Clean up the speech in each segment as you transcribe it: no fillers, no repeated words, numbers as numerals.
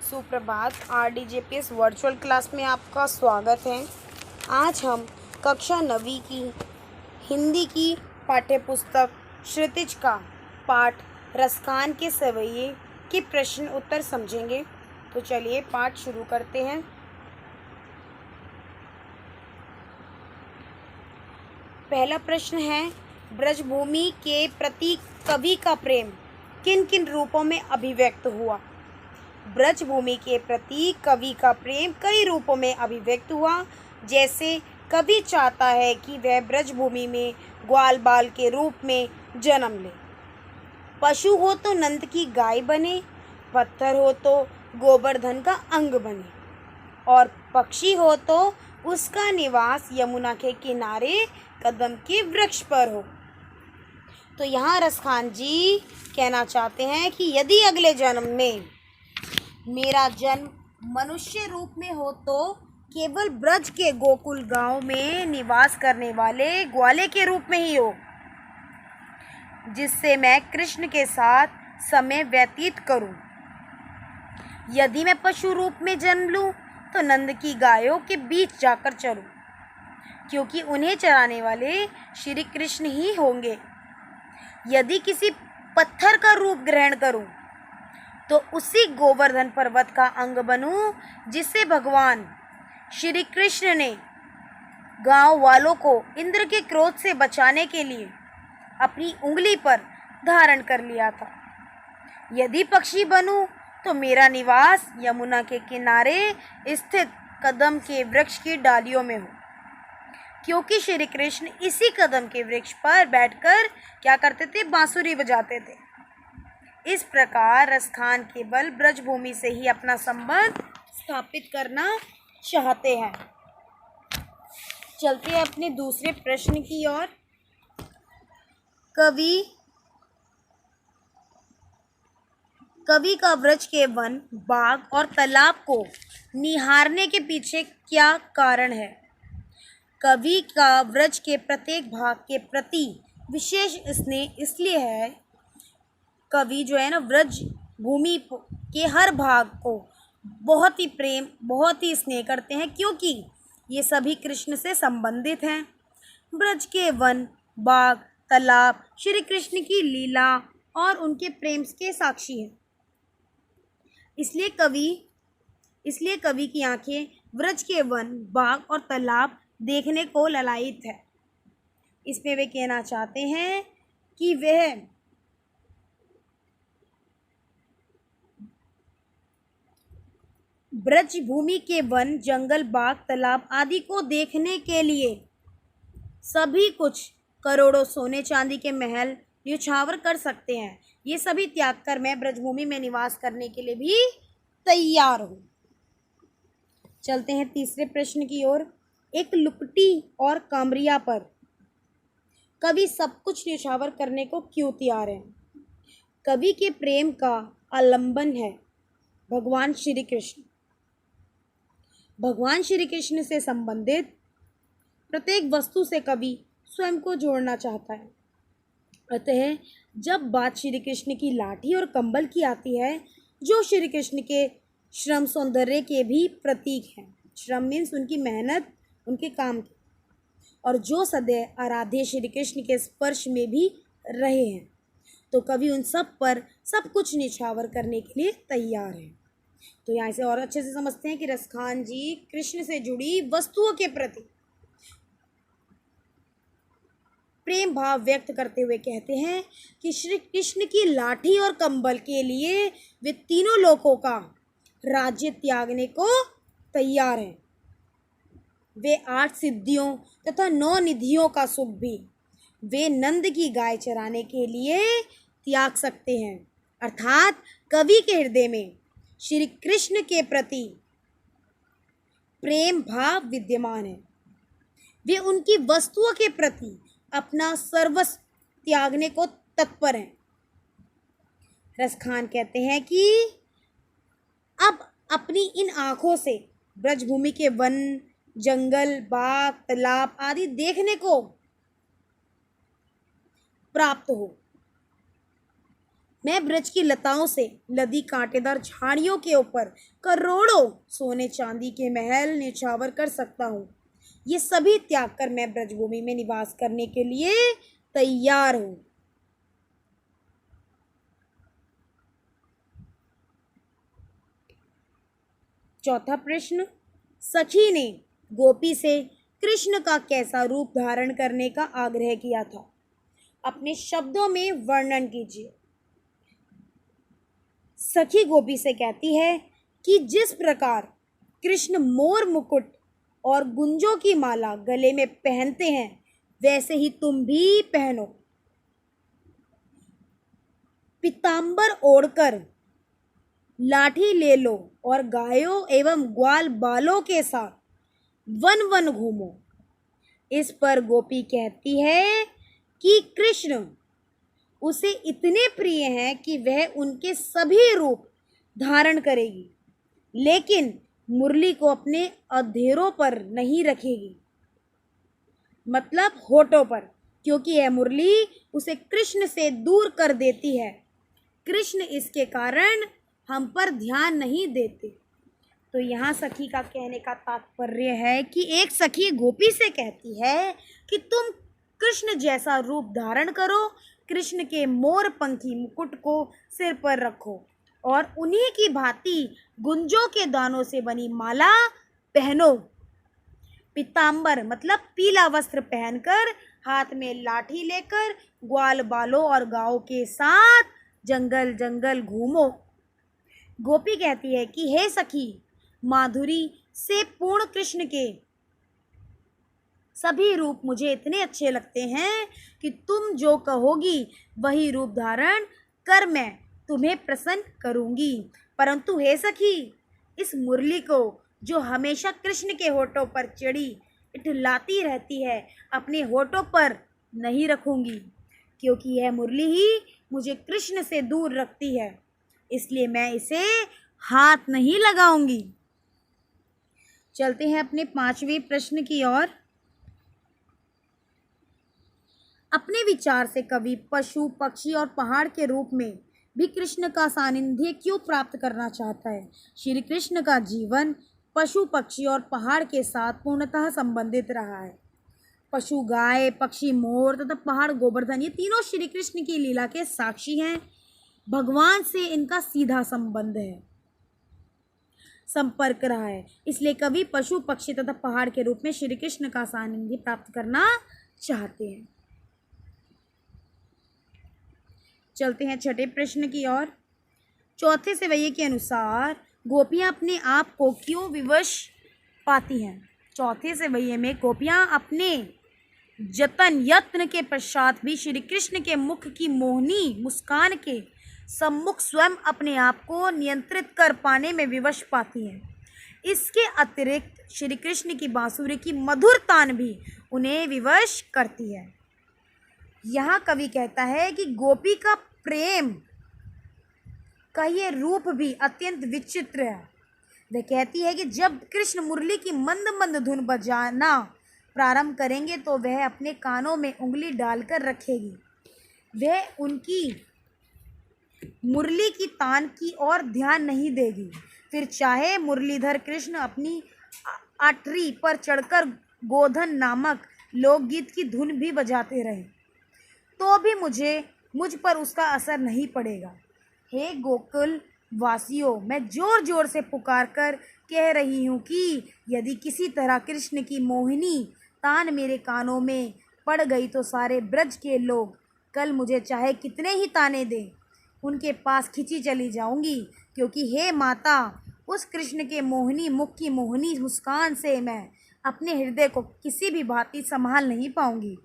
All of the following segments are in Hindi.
सुप्रभात। RDJPS वर्चुअल क्लास में आपका स्वागत है। आज हम कक्षा 9वीं की हिंदी की पाठ्यपुस्तक क्षितिज का पाठ रसखान के सवैये के प्रश्न उत्तर समझेंगे। तो चलिए पाठ शुरू करते हैं। पहला प्रश्न है, ब्रजभूमि के प्रति कवि का प्रेम किन किन रूपों में अभिव्यक्त हुआ। ब्रजभूमि के प्रति कवि का प्रेम कई रूपों में अभिव्यक्त हुआ। जैसे कवि चाहता है कि वह ब्रजभूमि में ग्वाल बाल के रूप में जन्म ले। पशु हो तो नंद की गाय बने, पत्थर हो तो गोवर्धन का अंग बने, और पक्षी हो तो उसका निवास यमुना के किनारे कदम के वृक्ष पर हो। तो यहाँ रसखान जी कहना चाहते हैं कि यदि अगले जन्म में मेरा जन्म मनुष्य रूप में हो तो केवल ब्रज के गोकुल गांव में निवास करने वाले ग्वाले के रूप में ही हो, जिससे मैं कृष्ण के साथ समय व्यतीत करूं। यदि मैं पशु रूप में जन्म लूं तो नंद की गायों के बीच जाकर चरूं, क्योंकि उन्हें चराने वाले श्री कृष्ण ही होंगे। यदि किसी पत्थर का रूप ग्रहण करूं तो उसी गोवर्धन पर्वत का अंग बनूं, जिसे भगवान श्री कृष्ण ने गांव वालों को इंद्र के क्रोध से बचाने के लिए अपनी उंगली पर धारण कर लिया था। यदि पक्षी बनूं तो मेरा निवास यमुना के किनारे स्थित कदम के वृक्ष की डालियों में हो, क्योंकि श्री कृष्ण इसी कदम के वृक्ष पर बैठकर क्या करते थे, बांसुरी बजाते थे। इस प्रकार रसखान केवल ब्रजभूमि से ही अपना संबंध स्थापित करना चाहते हैं। चलते हैं अपने दूसरे प्रश्न की ओर। कवि का ब्रज के वन, बाग और तालाब को निहारने के पीछे क्या कारण है। कवि का ब्रज के प्रत्येक भाग के प्रति विशेष स्नेह इसलिए है, कवि जो है ना ब्रज भूमि के हर भाग को बहुत ही प्रेम, बहुत ही स्नेह करते हैं, क्योंकि ये सभी कृष्ण से संबंधित हैं। ब्रज के वन, बाग, तालाब श्री कृष्ण की लीला और उनके प्रेम के साक्षी हैं। इसलिए कवि की आंखें ब्रज के वन, बाग और तालाब देखने को ललायित है। इसमें वे कहना चाहते हैं कि वह ब्रज भूमि के वन, जंगल, बाग, तालाब आदि को देखने के लिए सभी कुछ, करोड़ों सोने चांदी के महल न्यौछावर कर सकते हैं। ये सभी त्याग कर मैं ब्रजभूमि में निवास करने के लिए भी तैयार हूँ। चलते हैं तीसरे प्रश्न की ओर। एक लुकटी और कामरिया पर कवि सब कुछ न्यौछावर करने को क्यों तैयार है। कवि के प्रेम का आलंबन है भगवान श्री कृष्ण। भगवान श्री कृष्ण से संबंधित प्रत्येक वस्तु से कवि स्वयं को जोड़ना चाहता है। अतः जब बात श्री कृष्ण की लाठी और कंबल की आती है, जो श्री कृष्ण के श्रम सौंदर्य के भी प्रतीक हैं, श्रम मीन्स उनकी मेहनत, उनके काम की, और जो सदैव आराध्य श्री कृष्ण के स्पर्श में भी रहे हैं, तो कवि उन सब पर सब कुछ न्यौछावर करने के लिए तैयार है। तो यहाँ से और अच्छे से समझते हैं कि रसखान जी कृष्ण से जुड़ी वस्तुओं के प्रति प्रेम भाव व्यक्त करते हुए कहते हैं कि श्री कृष्ण की लाठी और कंबल के लिए वे तीनों लोकों का राज्य त्यागने को तैयार हैं। वे 8 सिद्धियों तथा 9 निधियों का सुख भी वे नंद की गाय चराने के लिए त्याग सकते हैं। अर्थात कवि के हृदय में श्री कृष्ण के प्रति प्रेम भाव विद्यमान है। वे उनकी वस्तुओं के प्रति अपना सर्वस्व त्यागने को तत्पर हैं। रसखान कहते हैं कि अब अपनी इन आँखों से ब्रजभूमि के वन, जंगल, बाग, तालाब आदि देखने को प्राप्त हो, मैं ब्रज की लताओं से लदी कांटेदार झाड़ियों के ऊपर करोड़ों सोने चांदी के महल निछावर कर सकता हूँ। ये सभी त्याग कर मैं ब्रजभूमि में निवास करने के लिए तैयार हूँ। चौथा प्रश्न, सखी ने गोपी से कृष्ण का कैसा रूप धारण करने का आग्रह किया था? अपने शब्दों में वर्णन कीजिए। सखी गोपी से कहती है कि जिस प्रकार कृष्ण मोर मुकुट और गुंजों की माला गले में पहनते हैं, वैसे ही तुम भी पहनो। पीतांबर ओढ़कर लाठी ले लो और गायों एवं ग्वाल बालों के साथ वन वन घूमो। इस पर गोपी कहती है कि कृष्ण उसे इतने प्रिय हैं कि वह उनके सभी रूप धारण करेगी, लेकिन मुरली को अपने अधेरों पर नहीं रखेगी, मतलब होठों पर, क्योंकि यह मुरली उसे कृष्ण से दूर कर देती है। कृष्ण इसके कारण हम पर ध्यान नहीं देते। तो यहाँ सखी का कहने का तात्पर्य है कि एक सखी गोपी से कहती है कि तुम कृष्ण जैसा रूप धारण करो, कृष्ण के मोर पंखी मुकुट को सिर पर रखो और उन्हीं की भांति गुंजों के दानों से बनी माला पहनो। पीतांबर मतलब पीला वस्त्र पहनकर, हाथ में लाठी लेकर ग्वाल बालों और गायों के साथ जंगल जंगल घूमो। गोपी कहती है कि हे सखी, माधुरी से पूर्ण कृष्ण के सभी रूप मुझे इतने अच्छे लगते हैं कि तुम जो कहोगी वही रूप धारण कर मैं तुम्हें प्रसन्न करूंगी। परंतु हे सखी, इस मुरली को जो हमेशा कृष्ण के होठों पर चढ़ी इठलाती रहती है, अपने होठों पर नहीं रखूंगी, क्योंकि यह मुरली ही मुझे कृष्ण से दूर रखती है, इसलिए मैं इसे हाथ नहीं लगाऊंगी। चलते हैं अपने 5वें प्रश्न की ओर। अपने विचार से कवि पशु, पक्षी और पहाड़ के रूप में भी कृष्ण का सानिध्य क्यों प्राप्त करना चाहता है? श्री कृष्ण का जीवन पशु, पक्षी और पहाड़ के साथ पूर्णतः संबंधित रहा है। पशु गाय, पक्षी मोर तथा पहाड़ गोवर्धन, ये तीनों श्री कृष्ण की लीला के साक्षी हैं। भगवान से इनका सीधा संबंध है, संपर्क रहा है, इसलिए कवि पशु, पक्षी तथा पहाड़ के रूप में श्री कृष्ण का सानिध्य प्राप्त करना चाहते हैं। चलते हैं छठे प्रश्न की ओर। चौथे सेवैये के अनुसार गोपियां अपने आप को क्यों विवश पाती हैं? चौथे सेवैये में गोपियां अपने यत्न के पश्चात भी श्री कृष्ण के मुख की मोहनी मुस्कान के सम्मुख स्वयं अपने आप को नियंत्रित कर पाने में विवश पाती हैं। इसके अतिरिक्त श्री कृष्ण की बांसुरी की मधुर तान भी उन्हें विवश करती है। यहाँ कवि कहता है कि गोपी का प्रेम का ये रूप भी अत्यंत विचित्र है। वह कहती है कि जब कृष्ण मुरली की मंद मंद धुन बजाना प्रारंभ करेंगे तो वह अपने कानों में उंगली डालकर रखेगी। वह उनकी मुरली की तान की ओर ध्यान नहीं देगी। फिर चाहे मुरलीधर कृष्ण अपनी आटरी पर चढ़कर गोधन नामक लोकगीत की धुन भी बजाते रहे, तो भी मुझ पर उसका असर नहीं पड़ेगा। हे गोकुल वासियों, मैं जोर जोर से पुकार कर कह रही हूँ कि यदि किसी तरह कृष्ण की मोहिनी तान मेरे कानों में पड़ गई तो सारे ब्रज के लोग कल मुझे चाहे कितने ही ताने दें, उनके पास खिंची चली जाऊंगी, क्योंकि हे माता, उस कृष्ण के मोहिनी मुख की मोहिनी मुस्कान से मैं अपने हृदय को किसी भी भांति संभाल नहीं पाऊंगी।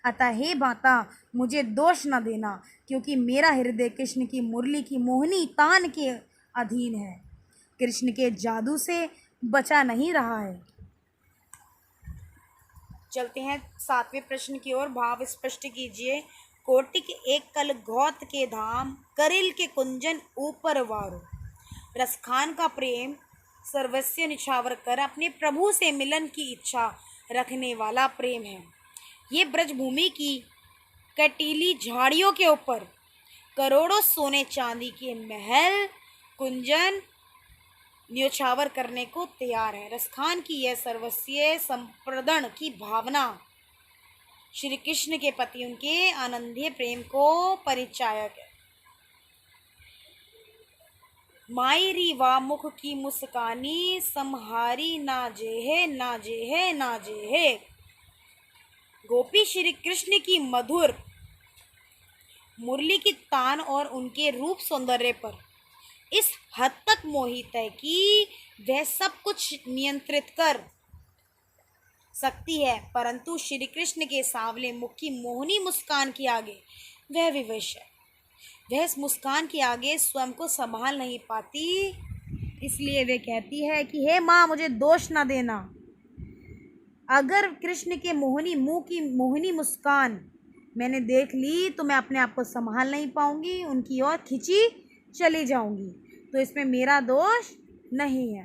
अतः हे माता, मुझे दोष न देना, क्योंकि मेरा हृदय कृष्ण की मुरली की मोहिनी तान के अधीन है, कृष्ण के जादू से बचा नहीं रहा है। चलते हैं 7वें प्रश्न की ओर। भाव स्पष्ट कीजिए। कोटिक एक कल गौत के धाम, करिल के कुंजन ऊपर वारो। रसखान का प्रेम सर्वस्व निछावर कर अपने प्रभु से मिलन की इच्छा रखने वाला प्रेम है। ये ब्रजभूमि की कटीली झाड़ियों के ऊपर करोड़ों सोने चांदी के महल कुंजन न्योछावर करने को तैयार है। रसखान की यह सर्वस्वीय संप्रदन की भावना श्री कृष्ण के प्रति उनके आनंदीय प्रेम को परिचायक है। मायरी वा मुख की मुस्कानी समहारी ना जेहे ना जेहे ना जेहे। गोपी श्री कृष्ण की मधुर मुरली की तान और उनके रूप सौंदर्य पर इस हद तक मोहित है कि वह सब कुछ नियंत्रित कर सकती है, परंतु श्री कृष्ण के सांवले मुख की मोहनी मुस्कान के आगे वह विवश है। वह इस मुस्कान के आगे स्वयं को संभाल नहीं पाती, इसलिए वे कहती है कि हे माँ, मुझे दोष न देना। अगर कृष्ण के मोहनी मुंह की मोहनी मुस्कान मैंने देख ली तो मैं अपने आप को संभाल नहीं पाऊंगी, उनकी ओर खिंची चली जाऊंगी, तो इसमें मेरा दोष नहीं है।